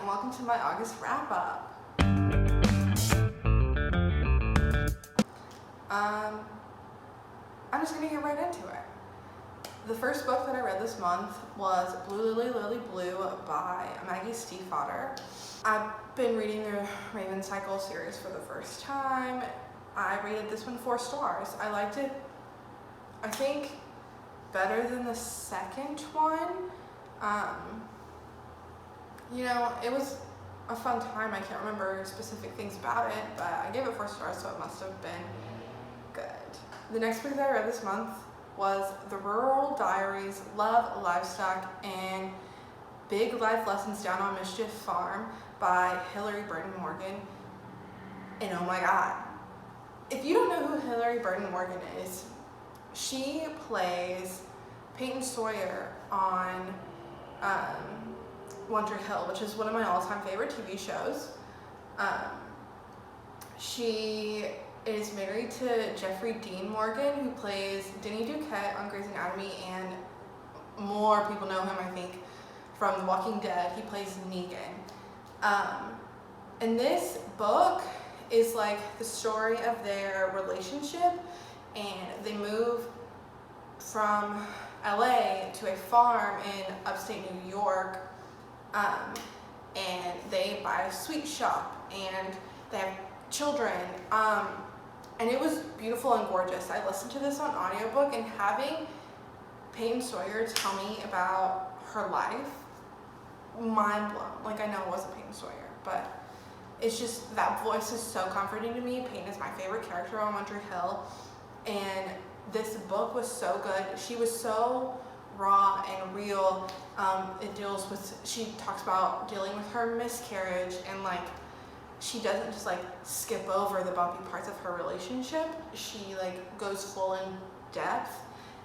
and welcome to my August wrap-up. I'm just going to get right into it. The first book that I read this month was Blue Lily, Lily Blue by Maggie Stiefvater. I've been reading the Raven Cycle series for the first time. I rated this one 4 stars. I liked it, I think, better than the second one. It was a fun time. I can't remember specific things about it, but I gave it 4 stars, so it must have been good. The next book that I read this month was The Rural Diaries, Love, Livestock, and Big Life Lessons Down on Mischief Farm by Hilary Burton Morgan. And oh my god, if you don't know who Hilary Burton Morgan is, she plays Peyton Sawyer on One Tree Hill, which is one of my all-time favorite TV shows. She is married to Jeffrey Dean Morgan, who plays Denny Duquette on Grey's Anatomy, and more people know him, I think, from The Walking Dead. He plays Negan. And this book is like the story of their relationship, and they move from LA to a farm in upstate New York, and they buy a sweet shop, and they have children, and it was beautiful and gorgeous. I listened to this on audiobook, and having Peyton Sawyer tell me about her life, mind blown. Like, I know it wasn't Peyton Sawyer, but it's just, that voice is so comforting to me. Peyton is my favorite character on One Tree Hill, and this book was so good. She was so raw and real. She talks about dealing with her miscarriage, and like, she doesn't just like skip over the bumpy parts of her relationship. She like goes full in depth,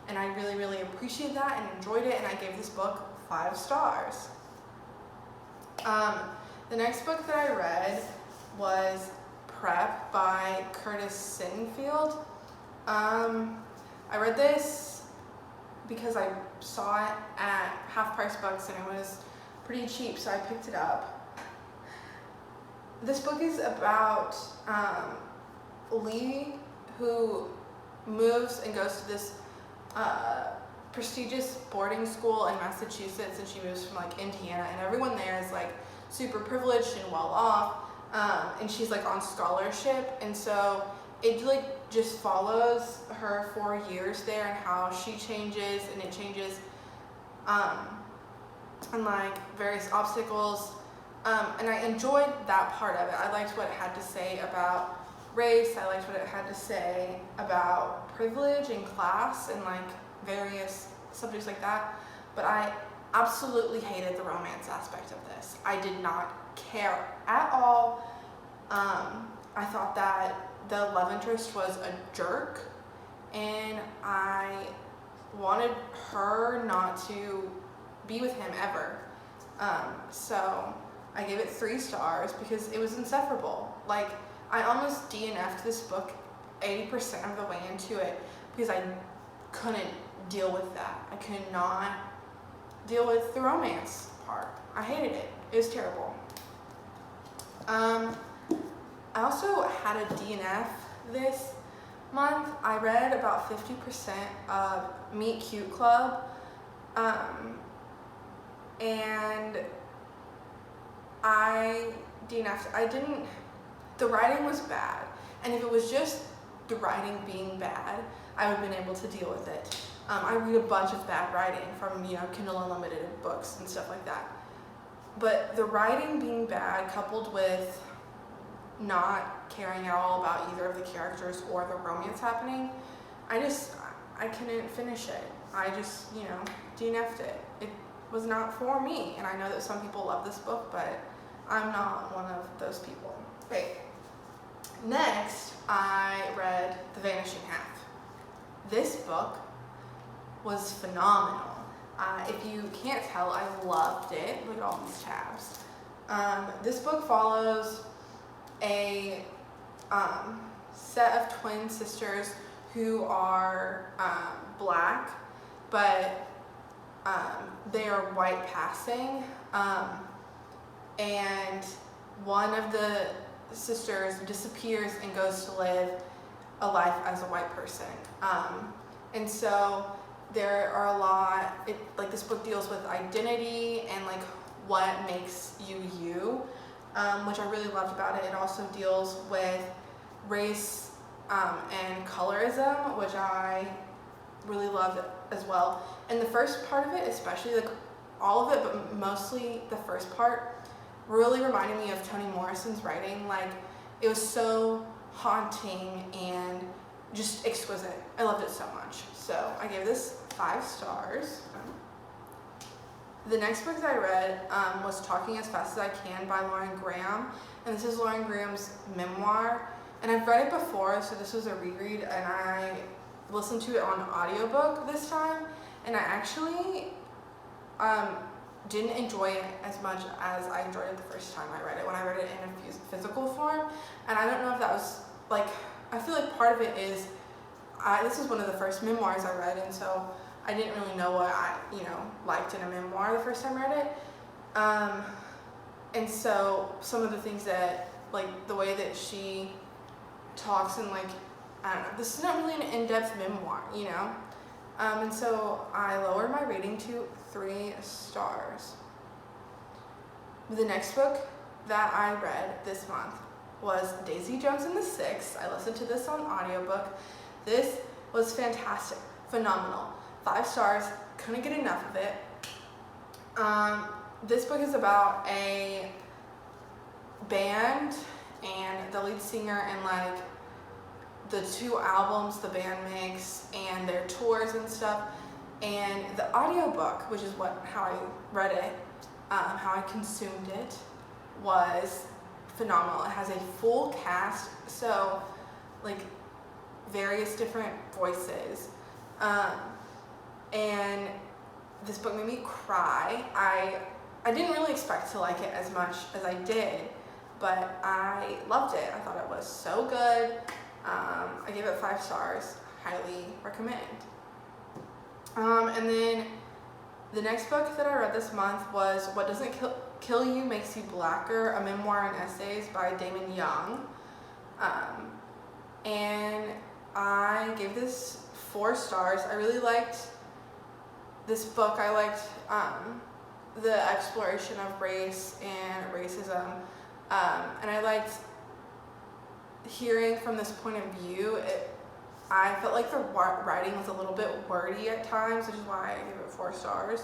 and I really, really appreciated that and enjoyed it, and I gave this book 5 stars. The next book that I read was Prep by Curtis Sittenfeld. I read this because I saw it at Half Price Books and it was pretty cheap, so I picked it up. This book is about Lee, who moves and goes to this prestigious boarding school in Massachusetts, and she moves from like Indiana, and everyone there is like super privileged and well off, and she's like on scholarship, and so it like just follows her 4 years there and how she changes, and it changes and like various obstacles, and I enjoyed that part of it. I liked what it had to say about race. I liked what it had to say about privilege and class and like various subjects like that, but I absolutely hated the romance aspect of this. I did not care at all. I thought that the love interest was a jerk, and I wanted her not to be with him ever. So I gave it 3 stars because it was insufferable. Like, I almost DNF'd this book 80% of the way into it because I couldn't deal with that. I could not deal with the romance part. I hated it. It was terrible. I also had a DNF this month. I read about 50% of Meet Cute Club, and I DNF'd. The writing was bad, and if it was just the writing being bad, I would have been able to deal with it. I read a bunch of bad writing from, Kindle Unlimited books and stuff like that. But the writing being bad, coupled with not caring at all about either of the characters or the romance happening, I couldn't finish it. I just, DNF'd it. It was not for me, and I know that some people love this book, but I'm not one of those people. Okay. Next, I read The Vanishing Half. This book was phenomenal. If you can't tell, I loved it. Look at all these tabs. This book follows a set of twin sisters who are black, but they are white passing. and one of the sisters disappears and goes to live a life as a white person. And so there are a lot, like this book deals with identity and like what makes you you, which I really loved about it. It also deals with race and colorism, which I really loved as well. And the first part of it, especially, like all of it, but mostly the first part, really reminded me of Toni Morrison's writing. Like, it was so haunting and just exquisite. I loved it so much. So I gave this 5 stars. The next book that I read was Talking as Fast as I Can by Lauren Graham. And this is Lauren Graham's memoir. And I've read it before, so this was a reread, and I listened to it on audiobook this time. And I actually didn't enjoy it as much as I enjoyed it the first time I read it, when I read it in a physical form. And I don't know if that was, like, I feel like part of it is, this is one of the first memoirs I read, and so I didn't really know what I, liked in a memoir the first time I read it. And so some of the things that, like, the way that she talks and, like, I don't know, this is not really an in-depth memoir, and so I lowered my rating to 3 stars. The next book that I read this month was Daisy Jones and the Six. I listened to this on audiobook. This was fantastic, phenomenal. 5 stars, couldn't get enough of it. This book is about a band and the lead singer and like the 2 albums the band makes and their tours and stuff. And the audiobook, which is how I read it, how I consumed it, was phenomenal. It has a full cast, so like various different voices. And this book made me cry. I didn't really expect to like it as much as I did, but I loved it. I thought it was so good. I gave it 5 stars. Highly recommend. And then the next book that I read this month was What Doesn't Kill You Makes You Blacker, a memoir and essays by Damon Young. And I gave this 4 stars. I really liked this book. I liked the exploration of race and racism. And I liked hearing from this point of view. I felt like the writing was a little bit wordy at times, which is why I gave it 4 stars.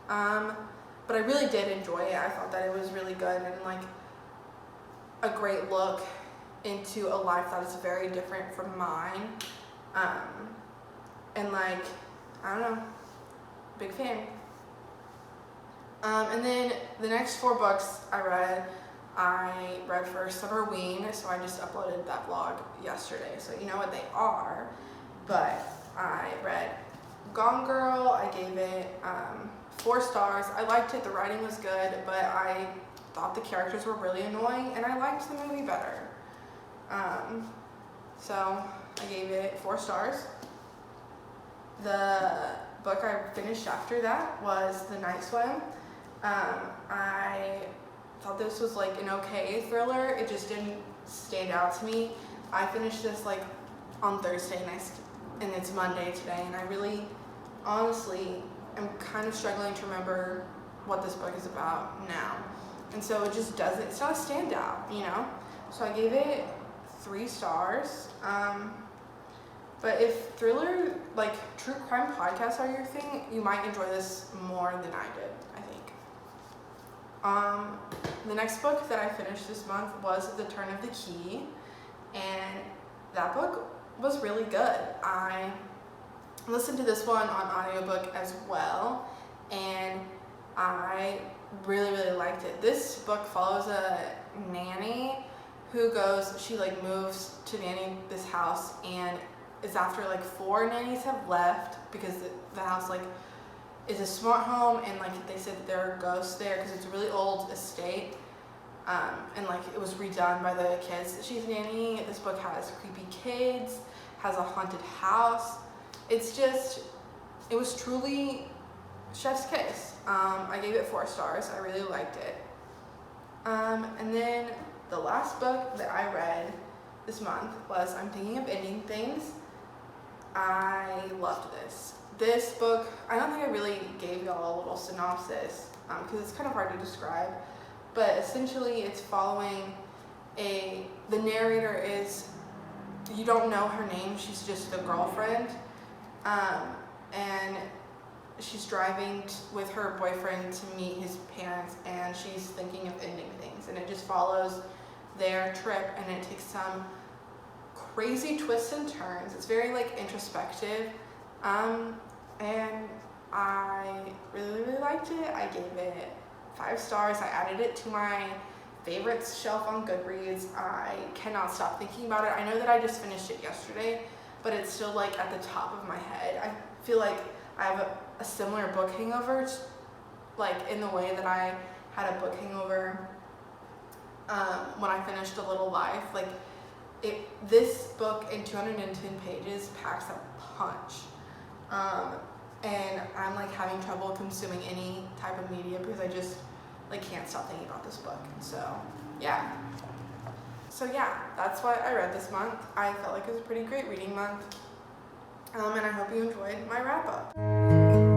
But I really did enjoy it. I thought that it was really good and like a great look into a life that is very different from mine. And like, I don't know, big fan. And then the next 4 books I read for Summerween, so I just uploaded that vlog yesterday, so you know what they are. But I read Gone Girl. I gave it 4 stars. I liked it. The writing was good, but I thought the characters were really annoying, and I liked the movie better. So I gave it 4 stars. The book I finished after that was The Night Swim. I thought this was like an okay thriller. It just didn't stand out to me. I finished this like on Thursday and it's Monday today, and I really honestly am kind of struggling to remember what this book is about now. And so it just doesn't, it's not a standout, So I gave it 3 stars. But if thriller, like true crime podcasts are your thing, you might enjoy this more than I did, I think. The next book that I finished this month was The Turn of the Key, and that book was really good. I listened to this one on audiobook as well, and I really, really liked it. This book follows a nanny who she like moves to nanny this house, and it's after like 4 nannies have left because the house like is a smart home, and like they said that there are ghosts there because it's a really old estate, and like it was redone by the kids that she's nannying. This book has creepy kids, has a haunted house. It was truly chef's kiss. I gave it 4 stars. I really liked it. And then the last book that I read this month was I'm Thinking of Ending Things. I loved this. This book, I don't think I really gave y'all a little synopsis because it's kind of hard to describe, but essentially it's following the narrator is, you don't know her name, she's just a girlfriend, and she's driving with her boyfriend to meet his parents, and she's thinking of ending things, and it just follows their trip, and it takes some crazy twists and turns. It's very like introspective, and I really liked it. I gave it 5 stars. I added it to my favorites shelf on Goodreads. I cannot stop thinking about it. I know that I just finished it yesterday, but it's still like at the top of my head. I feel like I have a similar book hangover, like in the way that I had a book hangover when I finished A Little Life. Like this book in 210 pages packs a punch, and I'm like having trouble consuming any type of media because I just like can't stop thinking about this book. So yeah, that's what I read this month. I felt like it was a pretty great reading month, and I hope you enjoyed my wrap up.